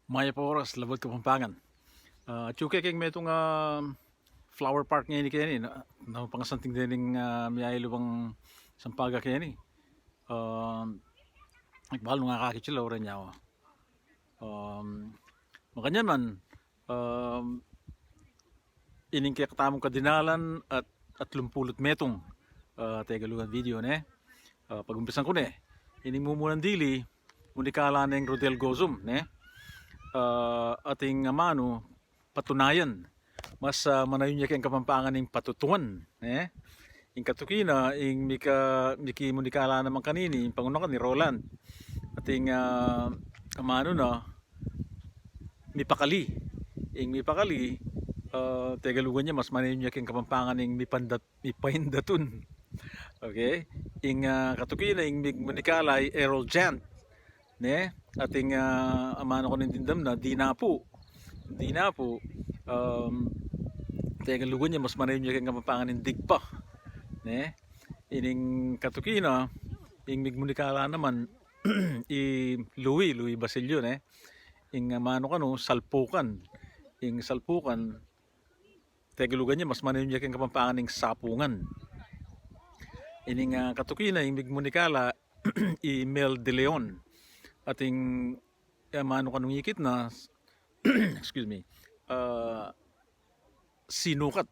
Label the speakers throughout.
Speaker 1: Maya po oras, labot Kapampangan. Chuke keng metong flower park ngayon ni Kenny. Na pangasanting din may lubang sampaga Kenny. Nagbahal nga kakitsila oran niya. Makanya man, ining kaya katamong kadinalan at lumpulot metong tegalugan video ne. Pag-umpisan ko ne, ining mumunan dili, munikala ng Rodel Gozum ne. Ating amano patunayan mas manayon niya kayong Kapampangan ng patutuan ing katukina ing miki munikala naman kanini ing pangunakan ni Roland ating amano na mipakali tegalugan niya mas manayon niya kayong Kapampangan ng mipahindatun okay ing katukina ing munikala ay Errol Jant ne ating amano ko ng dindam na di na po tegalugan niya mas manayon niya kayong Kapampangan ng digpa ne ining katukina ing migmunikala naman i Louis Basilio ne ing amano kano salpukan tegalugan niya mas manayon niya kayong Kapampangan ng sapungan ining katukina ing migmunikala i Mel de Leon ating amano kanong ikit na excuse me sinukat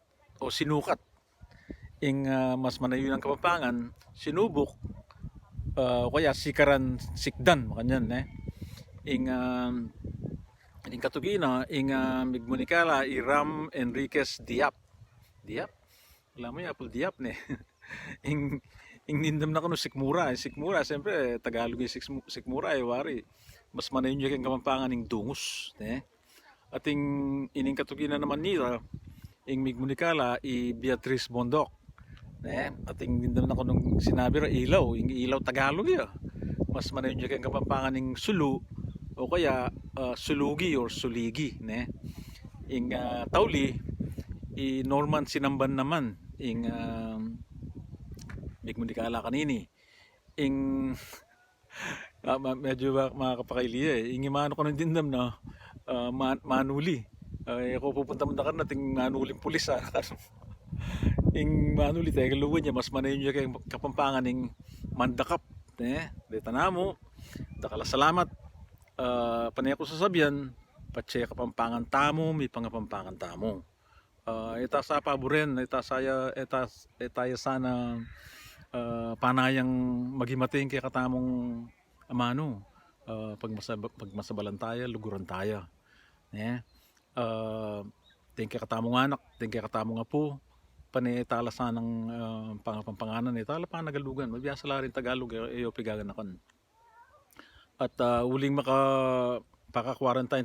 Speaker 1: ing mas manayon ang Kapampangan sinubok kaya sikaran sikdan makanyan ing katukina ing migmunikala i Ram Enriquez Diap alam mo yung Apple Diap ne ing nindam na kuno sikmura siyempre Tagalog yung sikmura wari mas manayon niya kayong Kapampangan ng dungus ating ining katukina naman nila ing migmunikala i Beatrice Bondok ating nindam na kunong sinabi ra ilaw Tagalog mas manayon niya kayong Kapampangan ng sulu o kaya sulugi or suligi ing tauli i Norman Sinamban naman ing migmunikala kanini ing medyo makakapakaili ing imano ko ng dindam na manuli ako pupunta mo na ka nating manuling pulis ing manuli tegalugan niya mas manayon niya kayong Kapampangan ng mandakap deta na mo dakala salamat panay ako sasabihan patse Kapampangan tamo may pangapampangan tamo ita sa paboren ita sana panayang magimating kay katamong amano pagmasabalan tayo luguran tayo thank you katamong anak thank you katamong apo panay talasan ng pangapampanganan itala pa nagalugan mabiyasa la rin Tagalog iyo pigagan akon at uling paka-quarantine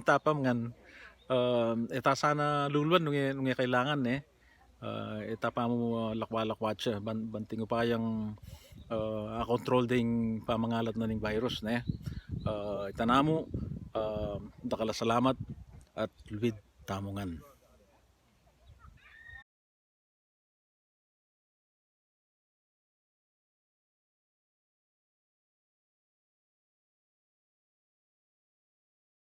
Speaker 1: tapang ngan ita sana luluan nung kailangan ita pa mo lakwalakwat siya banting pa yung control ding pamangalat na ning virus ita na mo dakala salamat at luwid tamongan.